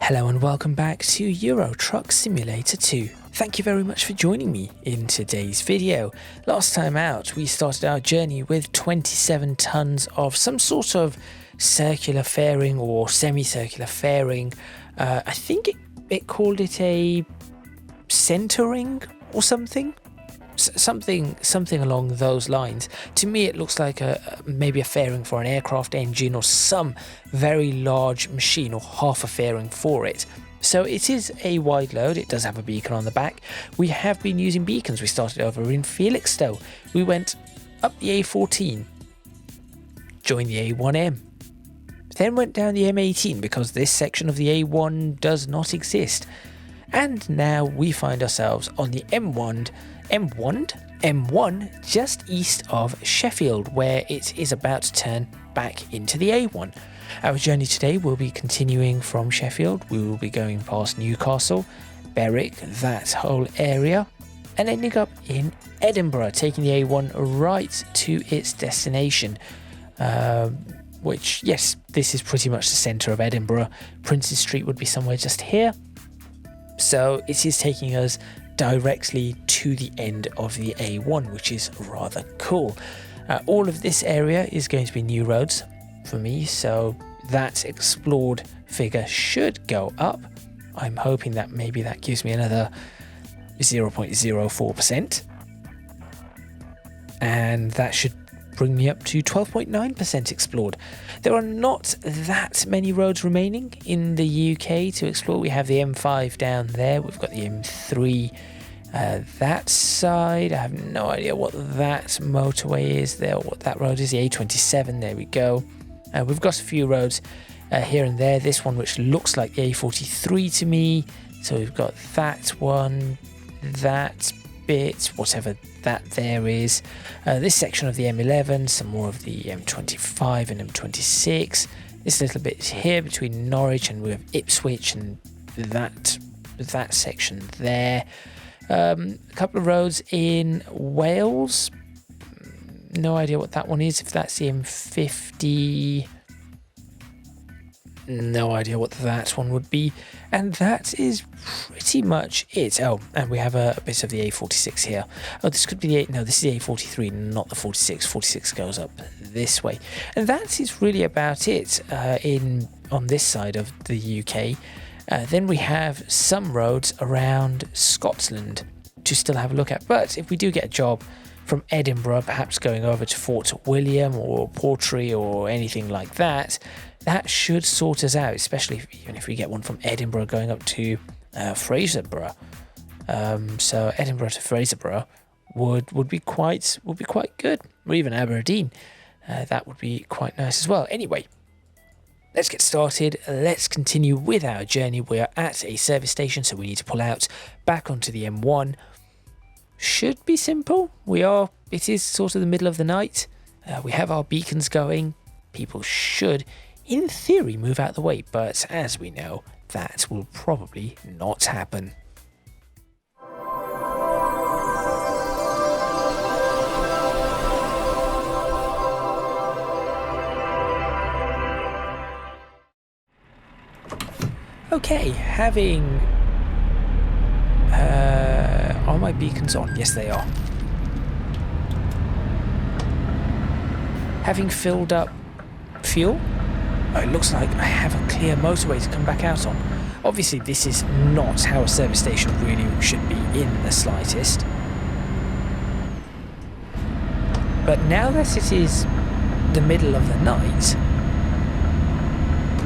Hello and welcome back to Euro Truck Simulator 2. Thank you very much for joining me in today's video. Last time out we started our journey with 27 tons of some sort of circular fairing or semicircular fairing. I think it called it a centering or something. Something along those lines. To me it looks like maybe a fairing for an aircraft engine or some very large machine, or half a fairing for it. So it is a wide load. It does have a beacon on the back. We have been using beacons. We started over in Felixstowe. We went up the A14, joined the A1M, then went down the M18 because this section of the A1 does not exist. And now we find ourselves on the M1 just east of Sheffield, where it is about to turn back into the A1. Our journey today will be continuing from Sheffield. We will be going past Newcastle, Berwick, that whole area, and ending up in Edinburgh, taking the A1 right to its destination. Which, yes, this is pretty much the centre of Edinburgh. Princes Street would be somewhere just here. So it is taking us directly to the end of the A1, which is rather cool. All of this area is going to be new roads for me, so that explored figure should go up. I'm hoping that maybe that gives me another 0.04%, and that should bring me up to 12.9% explored. There are not that many roads remaining in the UK to explore. We have the M5 down there, we've got the M3 that side. I have no idea what that motorway is there, or what that road is. The A27, there we go. We've got a few roads here and there. This one, which looks like the A43 to me. So we've got that one, that bit, whatever that there is. This section of the M11, some more of the M25 and M26. This little bit here between Norwich and we have Ipswich and that section there. A couple of roads in Wales. No idea what that one is. If that's the M50, no idea what that one would be. And that is pretty much it. Oh, and we have a bit of the A46 here. Oh, this could be the this is the A43, not the 46. 46 goes up this way. And that is really about it on this side of the UK. Then we have some roads around Scotland to still have a look at. But if we do get a job from Edinburgh, perhaps going over to Fort William or Portree or anything like that, that should sort us out, especially even if we get one from Edinburgh going up to Fraserburgh. So Edinburgh to Fraserburgh would be quite good, or even Aberdeen. That would be quite nice as well. Anyway, let's get started. Let's continue with our journey. We are at a service station, so we need to pull out back onto the M1. Should be simple. It is sort of the middle of the night. We have our beacons going. People should, in theory, move out the way, but as we know, that will probably not happen. Okay, having... are my beacons on? Yes, they are. Having filled up fuel, it looks like I have a clear motorway to come back out on. Obviously, this is not how a service station really should be in the slightest. But now that it is the middle of the night,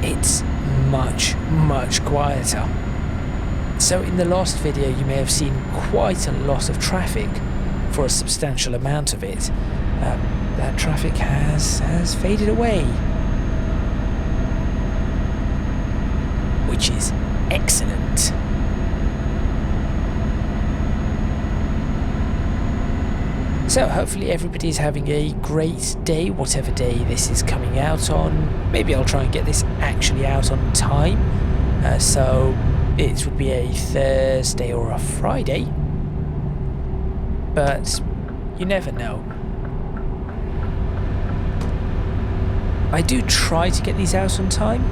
it's much quieter. So in the last video you may have seen quite a lot of traffic for a substantial amount of it. That traffic has faded away, which is excellent. So hopefully everybody's having a great day, whatever day this is coming out on. Maybe I'll try and get this actually out on time. So it would be a Thursday or a Friday. But you never know. I do try to get these out on time,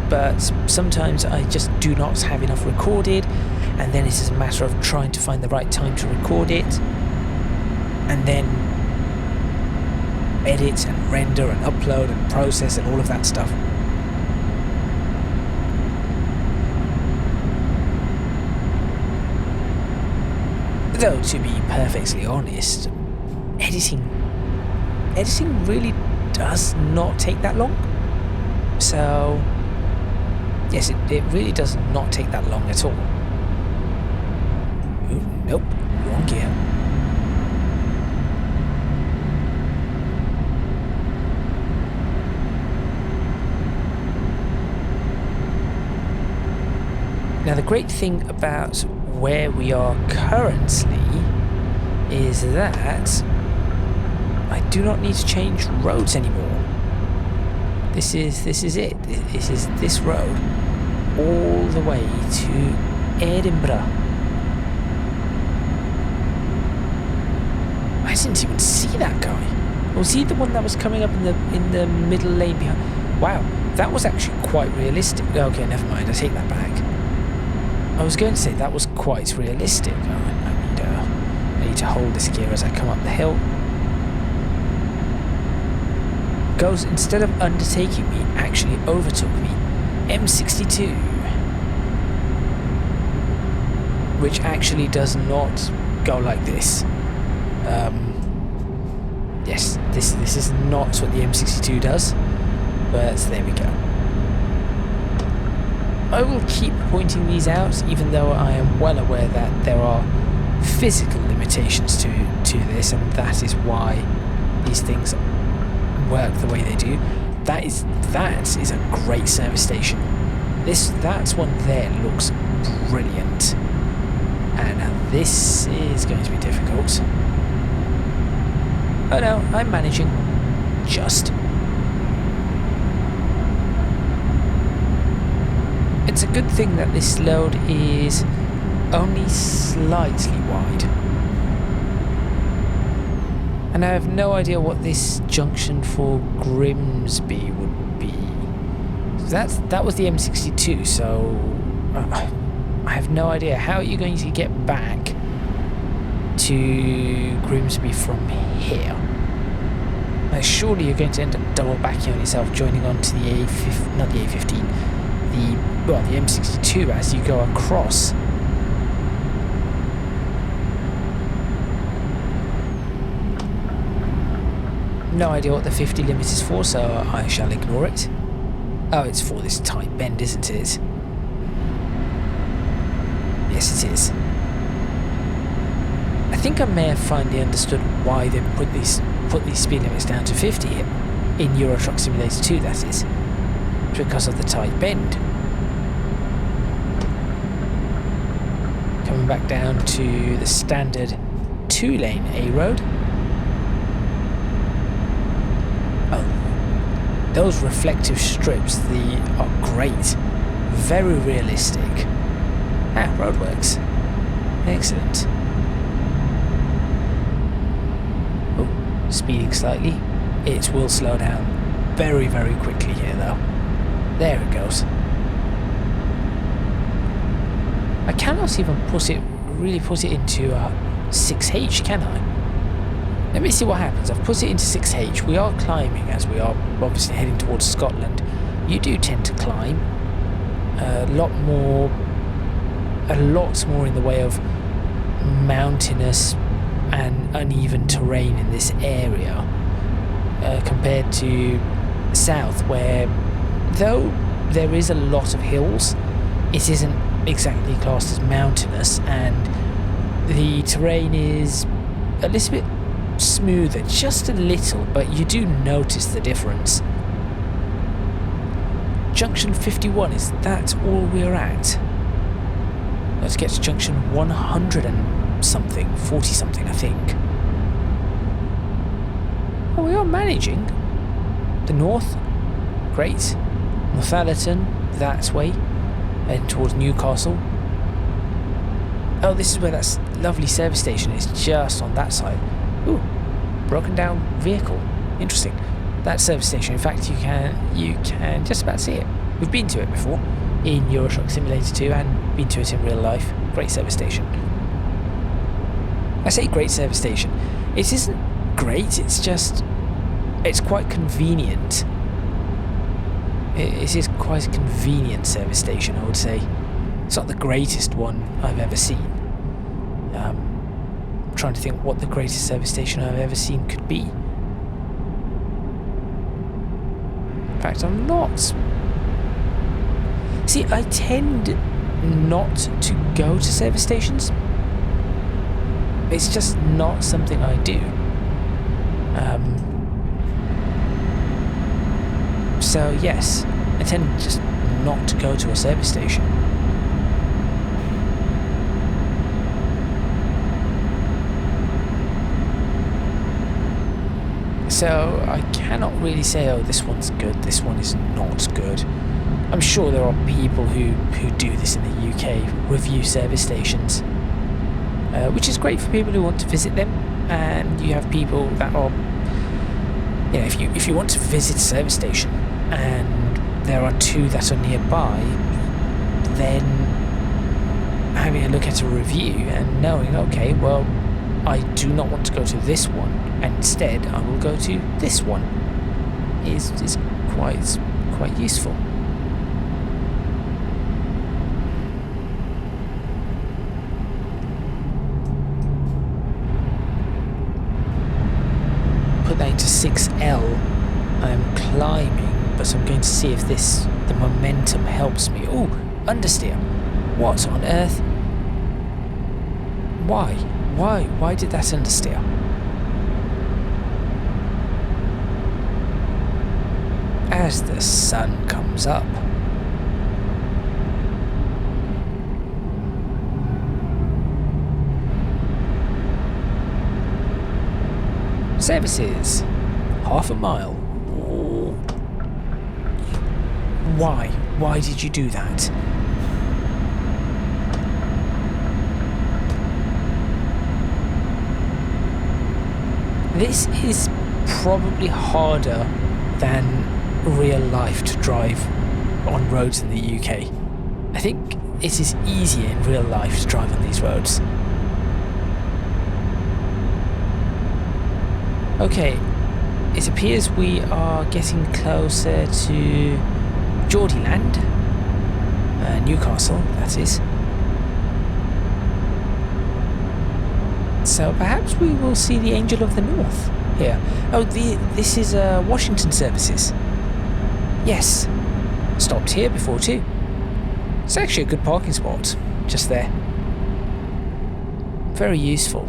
but sometimes I just do not have enough recorded, and then it's just a matter of trying to find the right time to record it, and then edit and render and upload and process and all of that stuff. Though, to be perfectly honest, editing really does not take that long. So, yes, it really does not take that long at all. Ooh, nope, wrong gear. Now, the great thing about where we are currently is that I do not need to change roads anymore. This is it. This is this road all the way to Edinburgh. I didn't even see that guy. Was he the one that was coming up in the middle lane behind? Wow, that was actually quite realistic. Okay, never mind. I take that back. I was going to say that was quite realistic. I need to hold this gear as I come up the hill. Goes, instead of undertaking me, actually overtook me. M62, which actually does not go like this. Yes, this is not what the M62 does, but there we go. I will keep pointing these out, even though I am well aware that there are physical limitations to this, and that is why these things work the way they do. That is a great service station. That one there looks brilliant, and this is going to be difficult. Oh no, I'm managing. Just. It's a good thing that this load is only slightly wide. And I have no idea what this junction for Grimsby would be. That was the M62, so I have no idea. How are you going to get back to Grimsby from here? Now, surely you're going to end up double backing on yourself, joining on to the A15, not the A15, the M62 as you go across. No idea what the 50 limit is for, so I shall ignore it. Oh, it's for this tight bend, isn't it? Yes, it is. I think I may have finally understood why they put these speed limits down to 50 in Euro Truck Simulator 2, that is. It's because of the tight bend. Coming back down to the standard 2-lane A road. Oh, those reflective strips, are great. Very realistic. Ah, roadworks. Excellent. Oh, speeding slightly. It will slow down very, very quickly here though. There it goes. I cannot even really put it into 6H, can I? Let me see what happens. I've put it into 6H. We are climbing as we are obviously heading towards Scotland. You do tend to climb a lot more in the way of mountainous and uneven terrain in this area compared to south, where though there is a lot of hills, it isn't exactly classed as mountainous, and the terrain is a little bit smoother, just a little, but you do notice the difference. Junction 51, is that all we're at? Let's get to junction 100 and something, 40 something I think. Oh, we are managing. The north, great. Northallerton, that way, heading towards Newcastle. Oh, this is where that lovely service station is, just on that side. Ooh, broken down vehicle. Interesting. That service station, in fact, you can just about see it. We've been to it before in Euro Truck Simulator 2 and been to it in real life. Great service station. I say great service station. It isn't great, it's just... it's quite convenient. It is quite a convenient service station, I would say. It's not the greatest one I've ever seen. I'm trying to think what the greatest service station I've ever seen could be. In fact, I'm not... See, I tend not to go to service stations. It's just not something I do. So yes, I tend just not to go to a service station. So I cannot really say, oh, this one's good, this one is not good. I'm sure there are people who do this in the UK, review service stations, which is great for people who want to visit them. And you have people that are, you know, if you want to visit a service station and there are two that are nearby, then having a look at a review and knowing, okay, well, I do not want to go to this one, and instead I will go to this one, is quite useful. Put that into 6L. I'm climbing, but I'm going to see if the momentum helps me. Oh, understeer. What on earth? Why did that understeer? As the sun comes up. Services. Half a mile. Oh. Why? Why did you do that? This is probably harder than real life to drive on roads in the UK. I think it is easier in real life to drive on these roads. Okay, it appears we are getting closer to Geordieland, Newcastle, that is. So perhaps we will see the Angel of the North here. Oh, this is Washington services. Yes, stopped here before too. It's actually a good parking spot, just there. Very useful.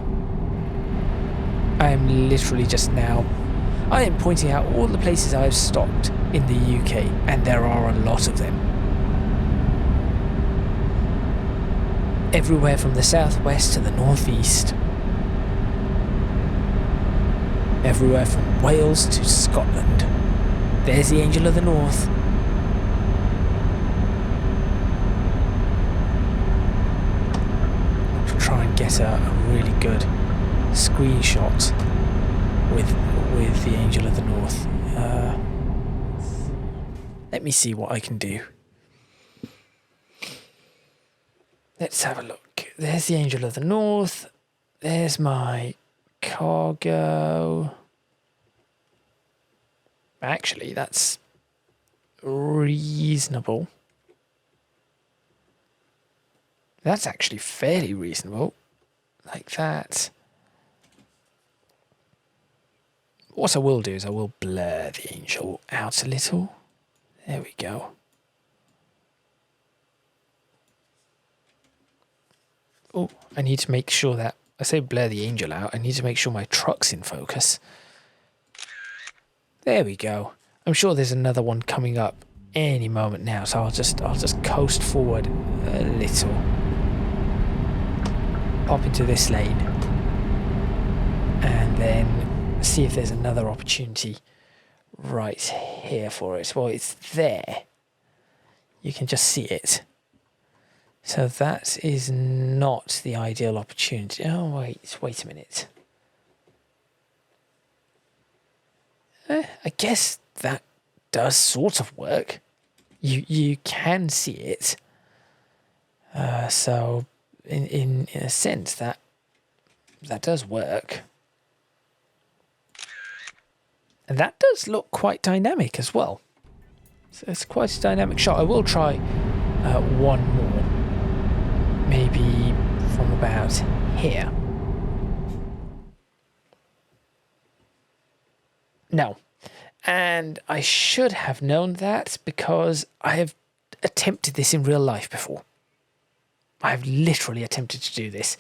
I am literally just now... I am pointing out all the places I've stopped in the UK, and there are a lot of them. Everywhere from the southwest to the northeast. Everywhere from Wales to Scotland. There's the Angel of the North. I'll try and get a really good screenshot with the Angel of the North. Let me see what I can do. Let's have a look. There's the Angel of the North. There's my cargo. Actually, that's reasonable. That's actually fairly reasonable. Like that. What I will do is I will blur the Angel out a little. There we go. Oh, I need to make sure that... I say blur the Angel out. I need to make sure my truck's in focus. There we go. I'm sure there's another one coming up any moment now, so I'll just coast forward a little. Pop into this lane. And then see if there's another opportunity right here for it. Well, it's there. You can just see it. So that is not the ideal opportunity. Oh, wait a minute. I guess that does sort of work. You can see it. So in a sense that does work. And that does look quite dynamic as well. So it's quite a dynamic shot. I will try one more. Maybe from about here. No. And I should have known that because I have attempted this in real life before. I have literally attempted to do this.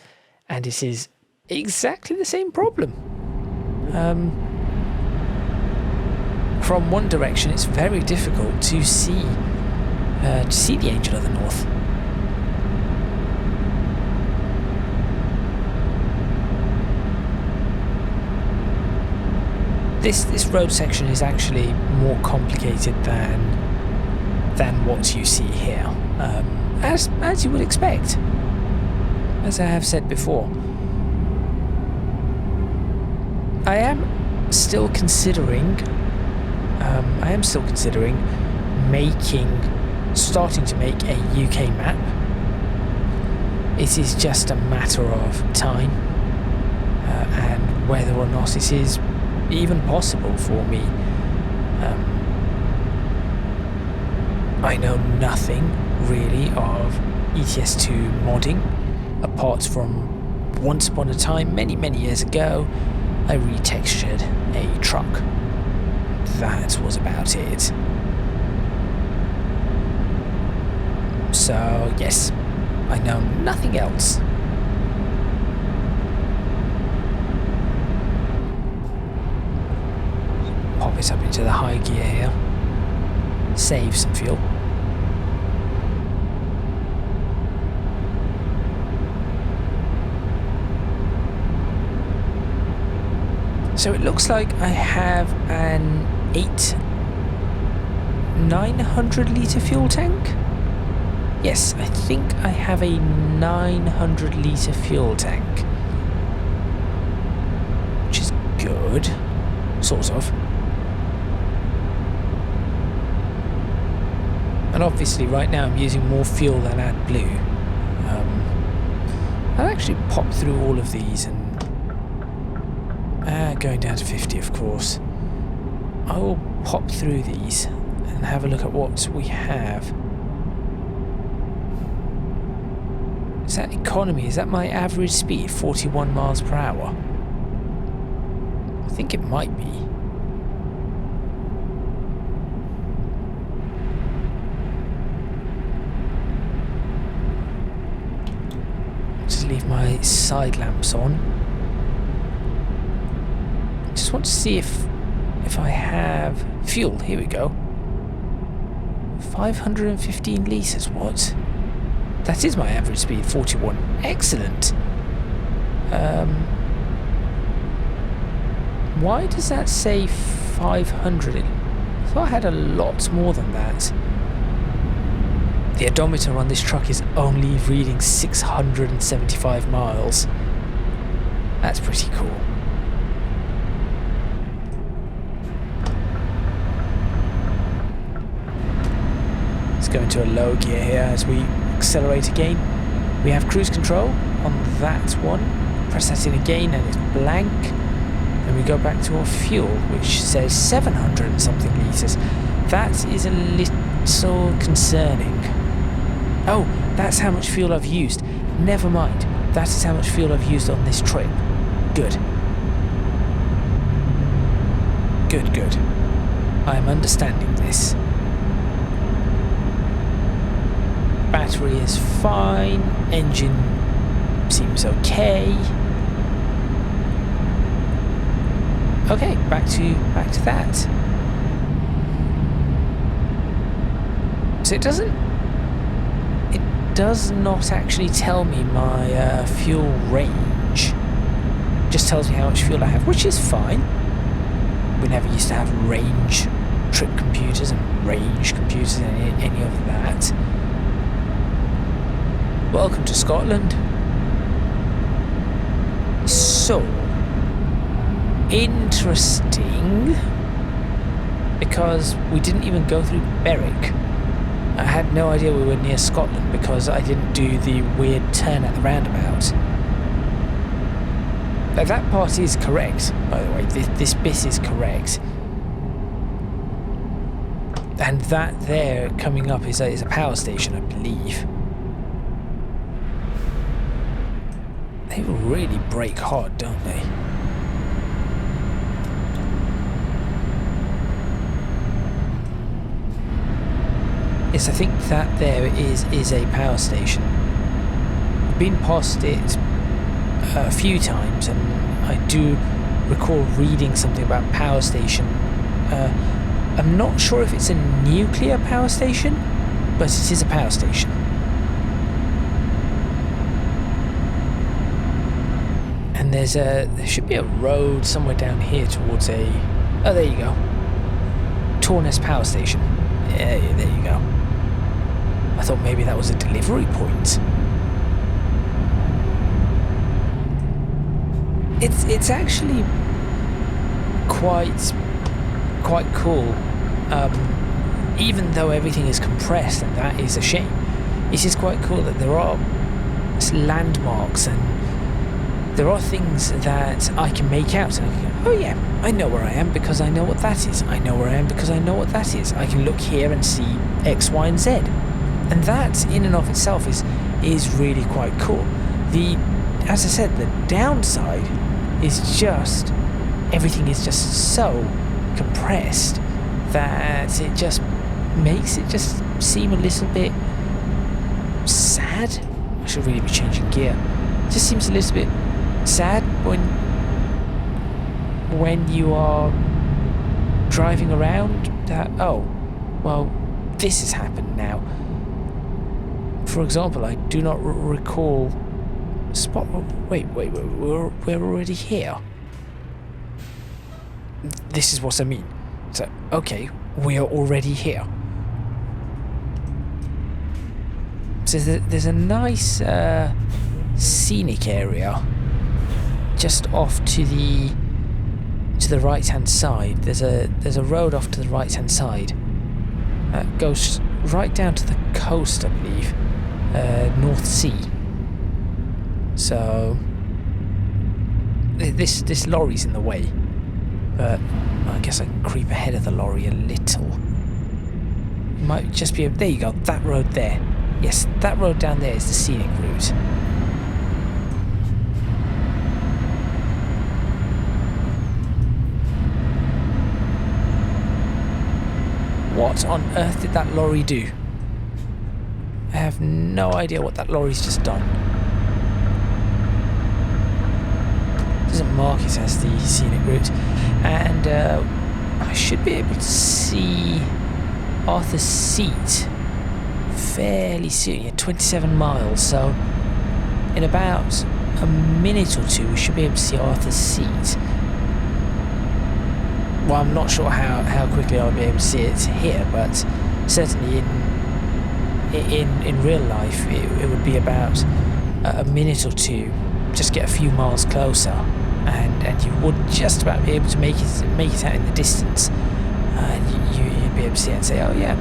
And it is exactly the same problem. From one direction, it's very difficult to see the Angel of the North. This road section is actually more complicated than what you see here, as you would expect. As I have said before, I am still considering starting to make a UK map. It is just a matter of time and whether or not it is even possible for me. I know nothing really of ETS2 modding apart from once upon a time, many years ago, I retextured a truck. That was about it. So yes, I know nothing else. Pop it up into the high gear here. Save some fuel. So it looks like I have an 900 litre fuel tank. Yes, I think I have a 900 litre fuel tank, which is good, sort of. And obviously right now I'm using more fuel than AdBlue. I'll actually pop through all of these and going down to 50, of course. I will pop through these and have a look at what we have. Is that economy? Is that my average speed? 41 miles per hour? I think it might be. Just leave my side lamps on. Just want to see if I have fuel. Here we go. 515 litres. What? That is my average speed, 41. Excellent. Why does that say 500? I thought I had a lot more than that. The odometer on this truck is only reading 675 miles. That's pretty cool. Let's go into a low gear here as we accelerate again. We have cruise control on that one. Press that in again and it's blank. And we go back to our fuel, which says 700 and something litres. That is a little concerning. Oh, that's how much fuel I've used. Never mind. That is how much fuel I've used on this trip. Good. Good. I am understanding this. Battery is fine. Engine seems okay. Okay, back to that. So it does not actually tell me my fuel range. It just tells me how much fuel I have, which is fine. We never used to have range trip computers and range computers and any of that. Welcome to Scotland. So interesting, because we didn't even go through Berwick. I had no idea we were near Scotland because I didn't do the weird turn at the roundabout. That part is correct, by the way. This bit is correct. And that there coming up is a power station, I believe. They really brake hard, don't they? Yes, I think that there is a power station. I've been past it a few times, and I do recall reading something about power station. I'm not sure if it's a nuclear power station, but it is a power station. And there should be a road somewhere down here towards a... Oh, there you go. Torness Power Station. Yeah, there you go. I thought maybe that was a delivery point. It's actually quite cool. Even though everything is compressed, and that is a shame, it is quite cool that there are landmarks and there are things that I can make out. And I can go, oh yeah, I know where I am because I know what that is. I know where I am because I know what that is. I can look here and see X, Y, and Z. And that, in and of itself, is really quite cool. As I said, the downside is just everything is just so compressed that it just makes it just seem a little bit sad. I should really be changing gear. It just seems a little bit sad when you are driving around that, oh, well, this has happened now. For example, I do not recall spot. Wait, we're already here. This is what I mean. So, okay, we are already here. So there's a nice scenic area just off to the right hand side. There's a road off to the right hand side. Goes right down to the coast, I believe, North Sea. So this lorry's in the way, but I guess I can creep ahead of the lorry a little. Might just be there you go, that road there. Yes, that road down there is the scenic route. What on earth did that lorry do? I have no idea what that lorry's just done. It doesn't mark it as the scenic route. And I should be able to see Arthur's Seat fairly soon. Yeah, 27 miles. So in about a minute or two we should be able to see Arthur's Seat. Well, I'm not sure how quickly I'll be able to see it here, but certainly in real life it would be about a minute or two, just get a few miles closer, and you would just about be able to make it out in the distance, and you'd be able to see it and say, oh yeah,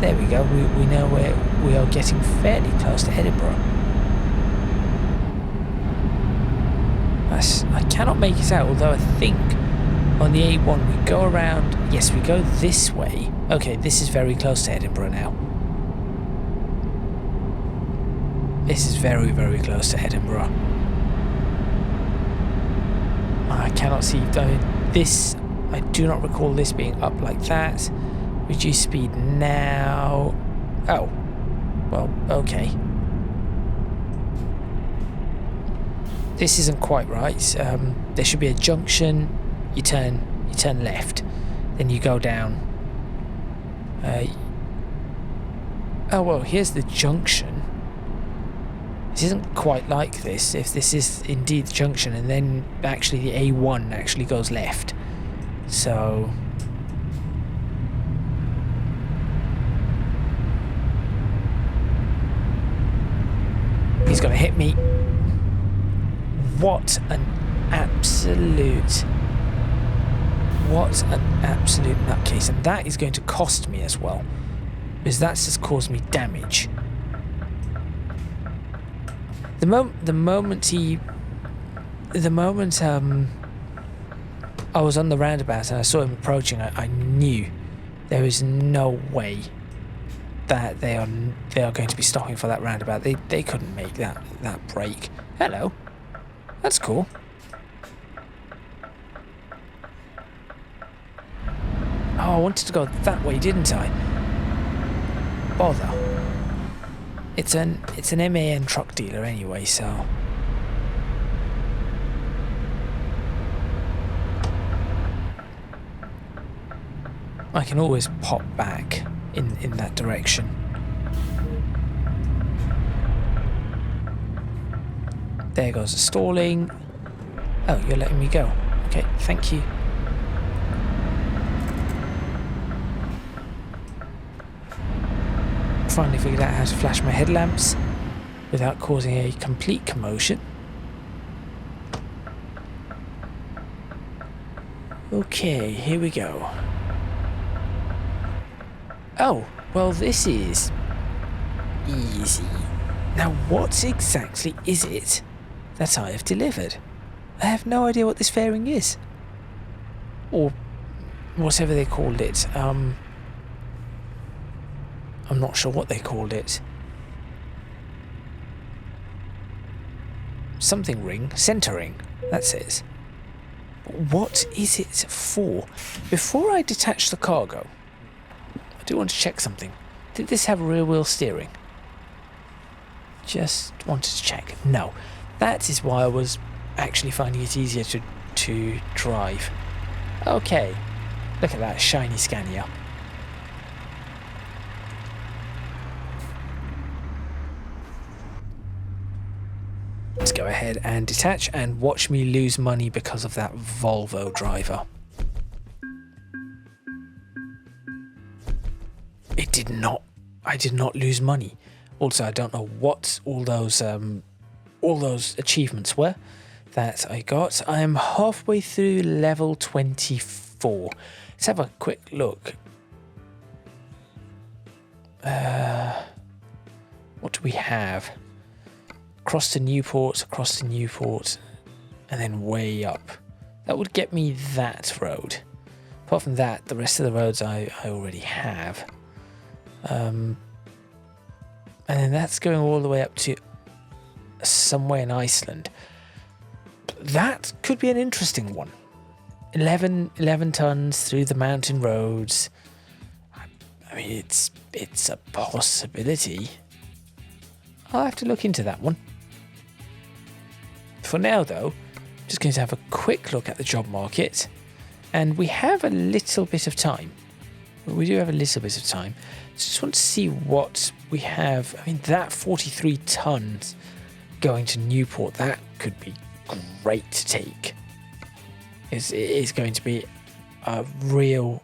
there we go, we know where we are getting fairly close to Edinburgh. I cannot make it out, although I think on the A1 we go around, yes, we go this way. Okay, this is very close to Edinburgh now. This is very, very close to Edinburgh. I cannot see this. I do not recall this being up like that. Reduce speed now. Oh, well, okay. This isn't quite right. There should be a junction. You turn left, then you go down. Oh well, here's the junction. This isn't quite like this. If this is indeed the junction, and then actually the A1 actually goes left. So he's gonna hit me. What an absolute nutcase, and that is going to cost me as well. because that's just caused me damage. The moment I was on the roundabout and I saw him approaching, I knew there is no way that they are going to be stopping for that roundabout. They couldn't make that break. Hello, that's cool. Oh, I wanted to go that way, didn't I? Bother. It's an MAN truck dealer anyway, so. I can always pop back in that direction. There goes the stalling. Oh, you're letting me go. Okay, thank you. Finally figured out how to flash my headlamps without causing a complete commotion. Okay, here we go. Oh, well, this is easy. Now, what exactly is it that I have delivered? I have no idea what this fairing is. Or whatever they called it. I'm not sure what they called it. Something ring. Centre ring. That's it. What is it for? Before I detach the cargo, I do want to check something. Did this have rear wheel steering? Just wanted to check. No. That is why I was actually finding it easier to drive. Okay. Look at that shiny Scania. Let's go ahead and detach and watch me lose money because of that Volvo driver. It did not. I did not lose money. Also, I don't know what all those achievements were that I got. I am halfway through level 24. Let's have a quick look. What do we have? Across to Newport, and then way up. That would get me that road. Apart from that, the rest of the roads I already have. And then that's going all the way up to somewhere in Iceland. That could be an interesting one. 11 tons through the mountain roads. I mean, it's a possibility. I'll have to look into that one. For now, though, I'm just going to have a quick look at the job market. And we have a little bit of time. We do have a little bit of time. So just want to see what we have. I mean, that 43 tons going to Newport, that could be great to take. It is going to be a real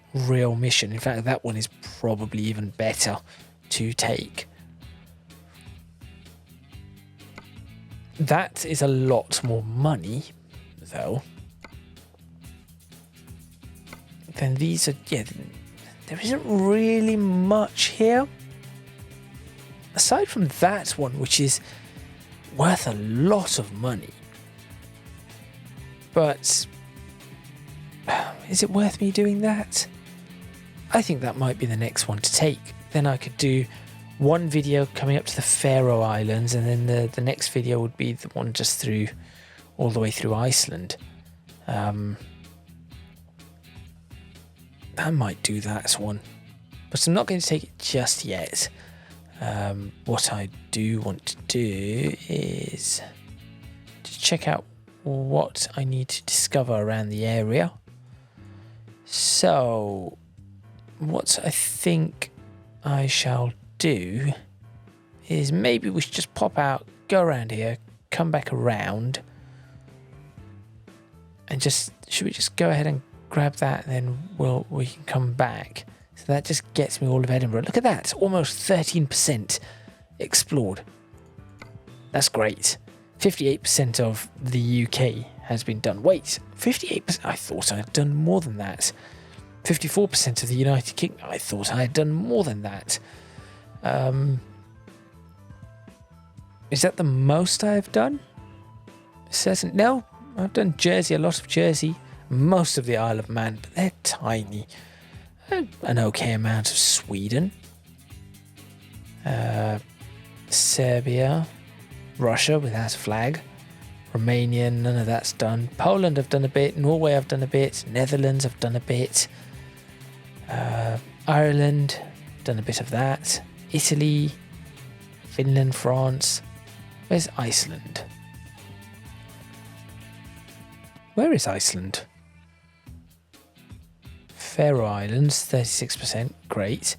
mission. In fact, that one is probably even better to take. That is a lot more money, though. Then these are, yeah, there isn't really much here. Aside from that one, which is worth a lot of money. But is it worth me doing that? I think that might be the next one to take. Then I could do one video coming up to the Faroe Islands, and then the next video would be the one just through, all the way through Iceland. I might do that one, but I'm not going to take it just yet. What I do want to do is to check out what I need to discover around the area. So, what I think I shall do is maybe we should just pop out, go around here, come back around, and should we just go ahead and grab that, and then we can come back. So that just gets me all of Edinburgh. Look at that, almost 13% explored. That's great. 58% of the UK has been done. Wait, 58%? I thought I had done more than that. 54% of the United Kingdom. I thought I had done more than that. Is that the most I have done? No, I've done Jersey, a lot of Jersey, most of the Isle of Man, but they're tiny. An okay amount of Sweden, Serbia, Russia without a flag, Romania, none of that's done. Poland I've done a bit, Norway I've done a bit, Netherlands I've done a bit, Ireland, done a bit of that, Italy, Finland, France. Where's Iceland? Where is Iceland? Faroe Islands, 36%, great.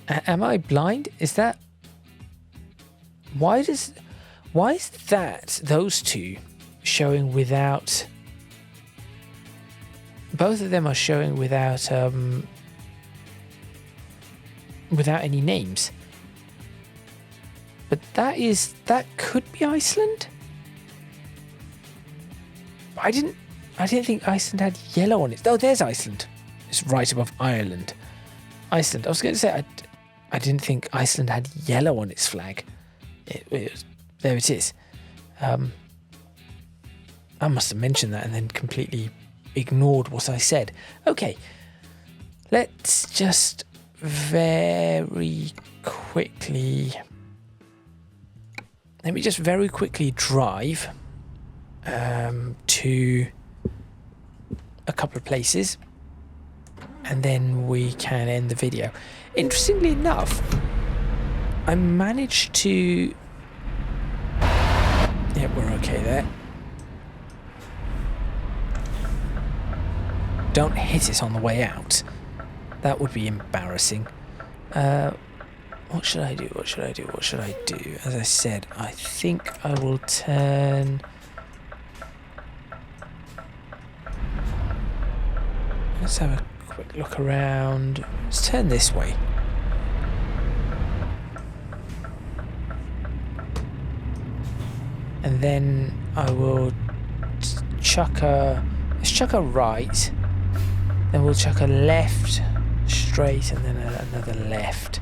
Am I blind? Is that... Why is that, those two, showing without... Both of them are showing without any names. But that could be Iceland? I didn't think Iceland had yellow on it. Oh, there's Iceland. It's right above Ireland. Iceland. I was going to say, I didn't think Iceland had yellow on its flag. There it is. I must have mentioned that and then completely ignored what I said. Okay. Let's just very quickly... Let me just very quickly drive to a couple of places and then we can end the video. Interestingly enough, I managed to... Yep, we're okay there. Don't hit it on the way out. That would be embarrassing. What should I do? What should I do? What should I do? As I said, I think I will turn... Let's have a quick look around. Let's turn this way. And then I will chuck a... Let's chuck a right. Then we'll chuck a left, straight, and then another left.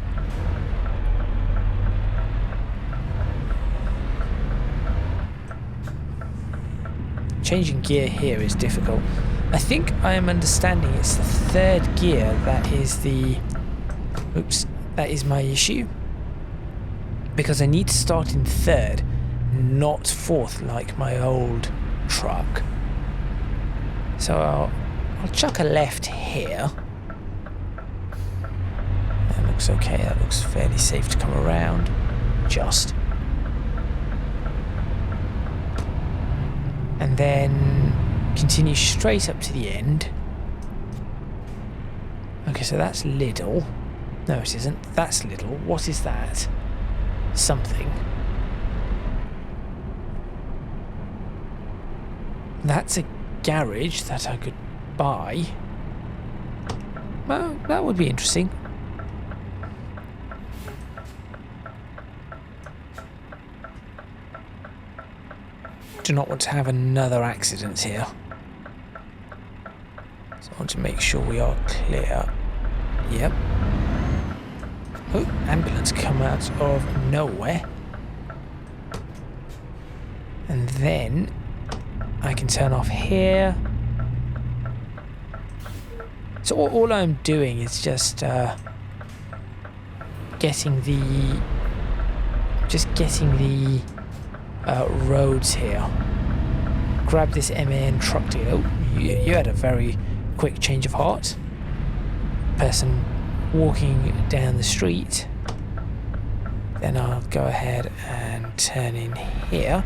Changing gear here is difficult. I think I am understanding it's the third gear that is the... Oops, that is my issue. Because I need to start in third, not fourth like my old truck. So I'll chuck a left here. That looks okay, that looks fairly safe to come around. Just. And then continue straight up to the end. Okay, so that's Lidl. No, it isn't. That's Lidl. What is that? Something. That's a garage that I could buy. Well, that would be interesting. Do not want to have another accident here. So I want to make sure we are clear. Yep. Oh, ambulance come out of nowhere. And then I can turn off here. So all I'm doing is just getting the roads here. Grab this MAN truck dealer. Oh, you had a very quick change of heart. Person walking down the street. Then I'll go ahead and turn in here.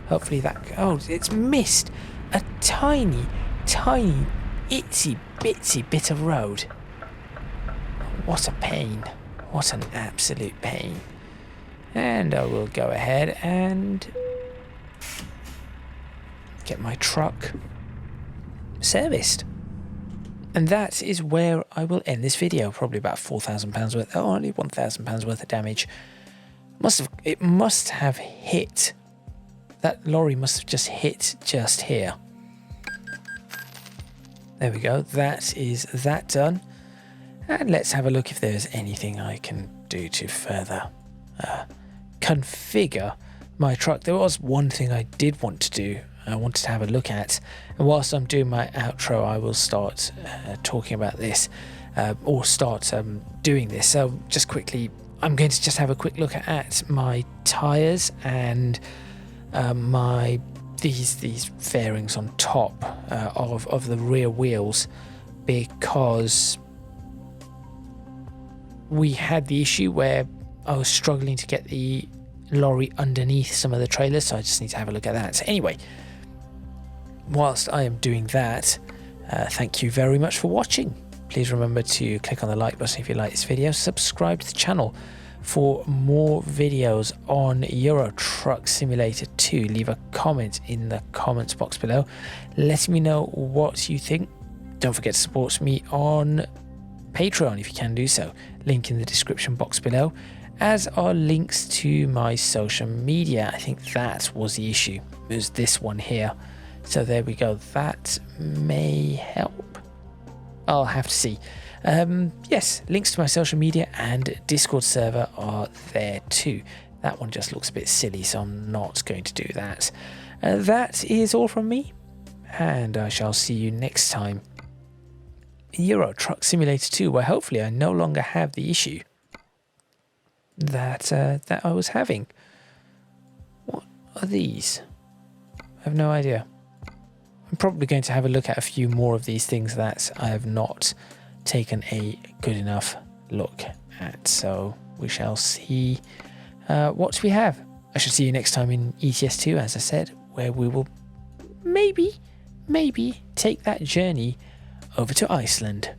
Hopefully that... Oh, it's missed a tiny, tiny, itsy bitsy bit of road. What a pain. What an absolute pain. And I will go ahead and get my truck serviced. And that is where I will end this video. Probably about £4,000 worth. Oh, only £1,000 worth of damage. It must have hit. That lorry must have just hit just here. There we go. That is that done. And let's have a look if there's anything I can do to further configure my truck. There was one thing I did want to do, I wanted to have a look at, and whilst I'm doing my outro I will start talking about this, or start doing this. So just quickly, I'm going to just have a quick look at my tyres and these fairings on top of the rear wheels, because we had the issue where I was struggling to get the lorry underneath some of the trailers, so I just need to have a look at that. So anyway, whilst I am doing that, thank you very much for watching. Please remember to click on the like button if you like this video, subscribe to the channel for more videos on Euro Truck Simulator 2. Leave a comment in the comments box below, let me know what you think. Don't forget to support me on Patreon if you can do so, link in the description box below, as are links to my social media. I think that was the issue, it was this one here. So there we go, that may help, I'll have to see. Yes, links to my social media and Discord server are there too. That one just looks a bit silly, so I'm not going to do that. That is all from me, and I shall see you next time in Euro Truck Simulator 2, where hopefully I no longer have the issue that I was having. What are these? I have no idea. I'm probably going to have a look at a few more of these things that I have not taken a good enough look at. So we shall see what we have. I shall see you next time in ETS2, as I said, where we will maybe take that journey over to Iceland.